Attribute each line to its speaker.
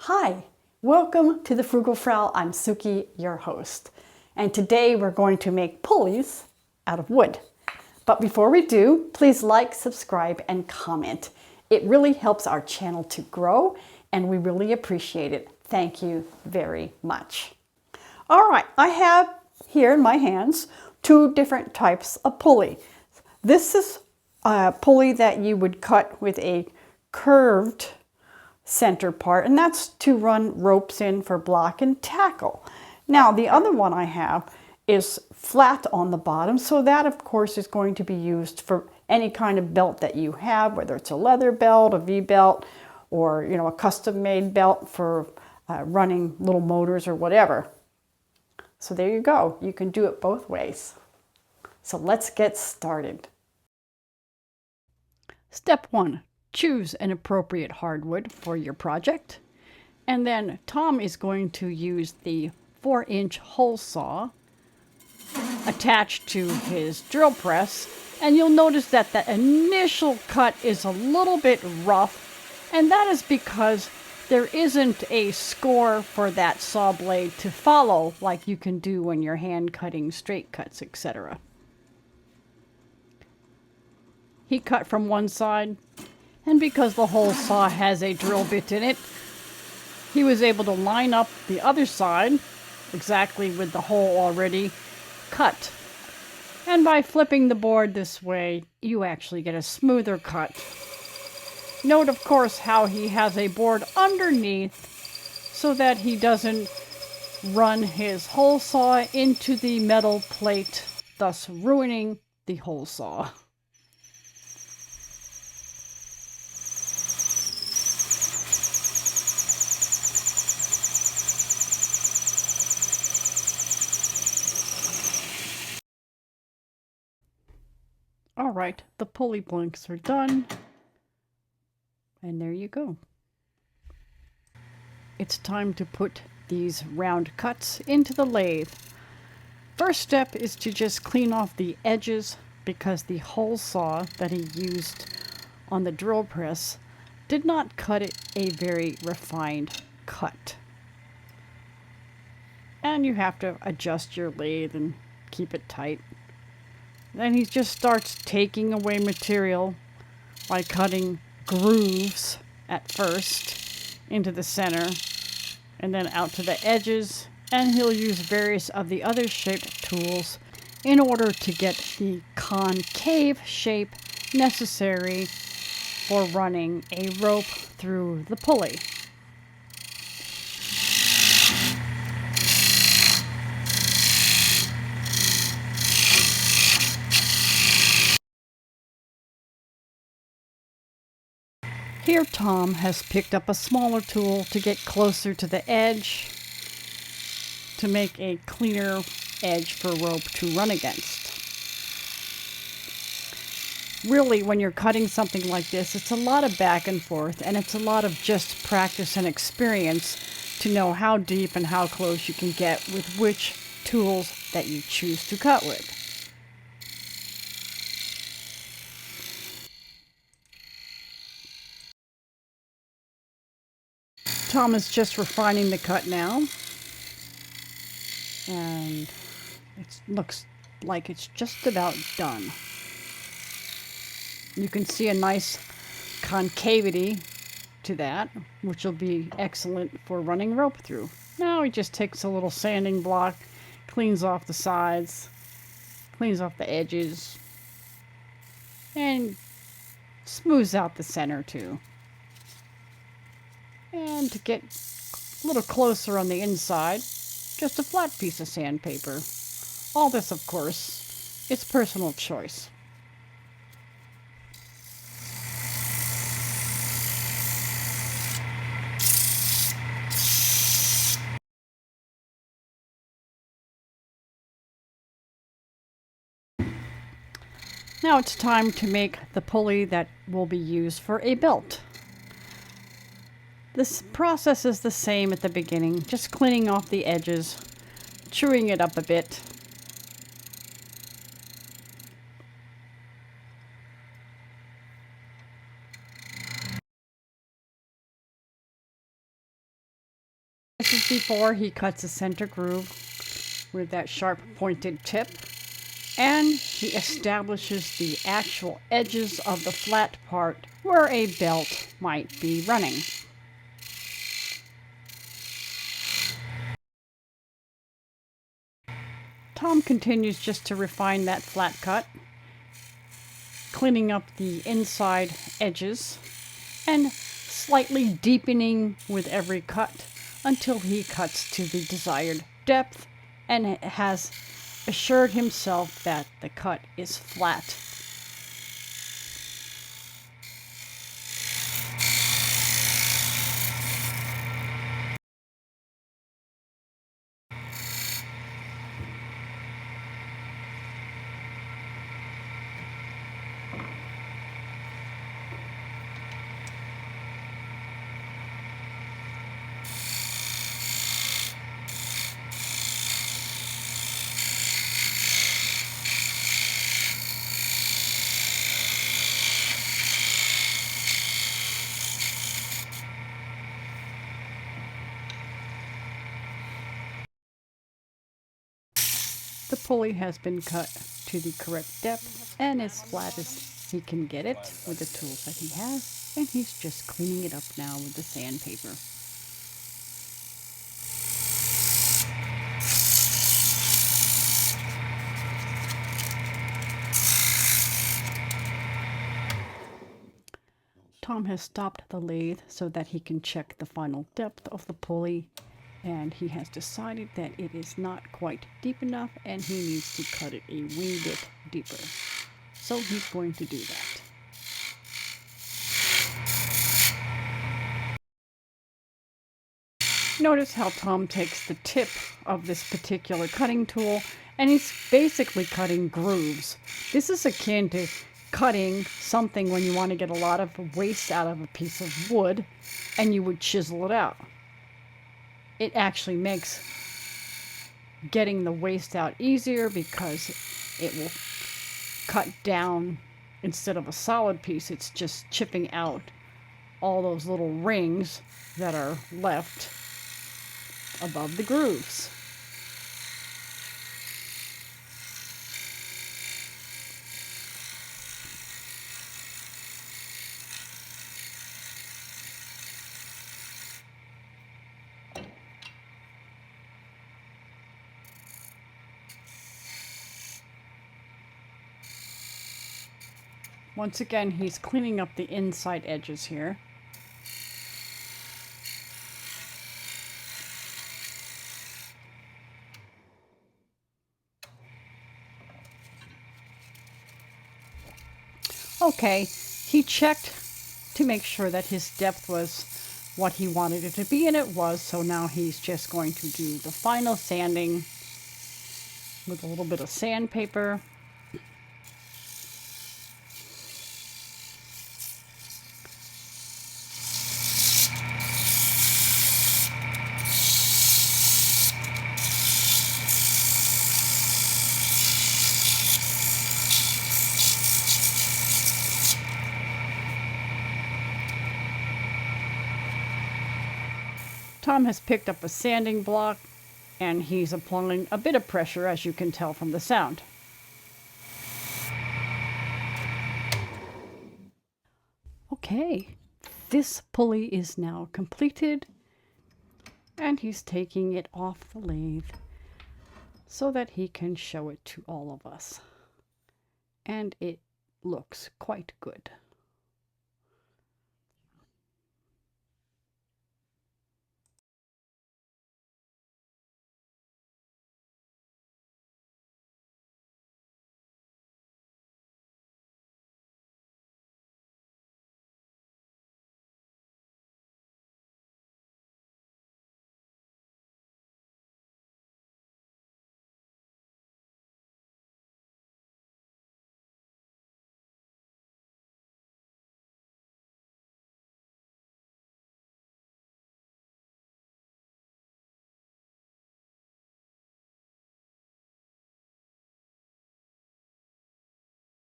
Speaker 1: Hi, welcome to the Frugal Frau. I'm Sukey, your host. And today we're going to make pulleys out of wood. But before we do, please like, subscribe, and comment. It really helps our channel to grow, and we really appreciate it. Thank you very much. All right, I have here in my hands two different types of pulley. This is a pulley that you would cut with a curved center part, and that's to run ropes in for block and tackle. Now the other one I have is flat on the bottom, so that of course is going to be used for any kind of belt that you have, whether it's a leather belt, a V-belt, or a custom-made belt for running little motors or whatever. So there you go. You can do it both ways. So let's get started. Step 1. Choose an appropriate hardwood for your project. And then Tom is going to use the 4-inch hole saw attached to his drill press. And you'll notice that the initial cut is a little bit rough. And that is because there isn't a score for that saw blade to follow like you can do when you're hand cutting straight cuts, etc. He cut from one side, and because the hole saw has a drill bit in it, he was able to line up the other side exactly with the hole already cut. And by flipping the board this way, you actually get a smoother cut. Note, of course, how he has a board underneath so that he doesn't run his hole saw into the metal plate, thus ruining the hole saw. All right, the pulley blanks are done. And there you go. It's time to put these round cuts into the lathe. First step is to just clean off the edges because the hole saw that he used on the drill press did not cut it a very refined cut. And you have to adjust your lathe and keep it tight. Then he just starts taking away material by cutting grooves at first into the center and then out to the edges, and he'll use various of the other shaped tools in order to get the concave shape necessary for running a rope through the pulley. Here Tom has picked up a smaller tool to get closer to the edge to make a cleaner edge for rope to run against. Really, when you're cutting something like this, it's a lot of back and forth, and it's a lot of just practice and experience to know how deep and how close you can get with which tools that you choose to cut with. Tom is just refining the cut now, and it looks like it's just about done. You can see a nice concavity to that, which will be excellent for running rope through. Now he just takes a little sanding block, cleans off the sides, cleans off the edges, and smooths out the center too. And to get a little closer on the inside, just a flat piece of sandpaper. All this, of course, is personal choice. Now it's time to make the pulley that will be used for a belt. This process is the same at the beginning, just cleaning off the edges, chewing it up a bit. This is before he cuts a center groove with that sharp pointed tip, and he establishes the actual edges of the flat part where a belt might be running. Tom continues just to refine that flat cut, cleaning up the inside edges and slightly deepening with every cut until he cuts to the desired depth and has assured himself that the cut is flat. The pulley has been cut to the correct depth and as flat as he can get it with the tools that he has, and he's just cleaning it up now with the sandpaper. Tom has stopped the lathe so that he can check the final depth of the pulley, and he has decided that it is not quite deep enough and he needs to cut it a wee bit deeper. So he's going to do that. Notice how Tom takes the tip of this particular cutting tool and he's basically cutting grooves. This is akin to cutting something when you want to get a lot of waste out of a piece of wood and you would chisel it out. It actually makes getting the waste out easier because it will cut down. Instead of a solid piece, it's just chipping out all those little rings that are left above the grooves. Once again, he's cleaning up the inside edges here. Okay, he checked to make sure that his depth was what he wanted it to be, and it was, so now he's just going to do the final sanding with a little bit of sandpaper. Tom has picked up a sanding block and he's applying a bit of pressure, as you can tell from the sound. Okay, this pulley is now completed and he's taking it off the lathe so that he can show it to all of us. And it looks quite good.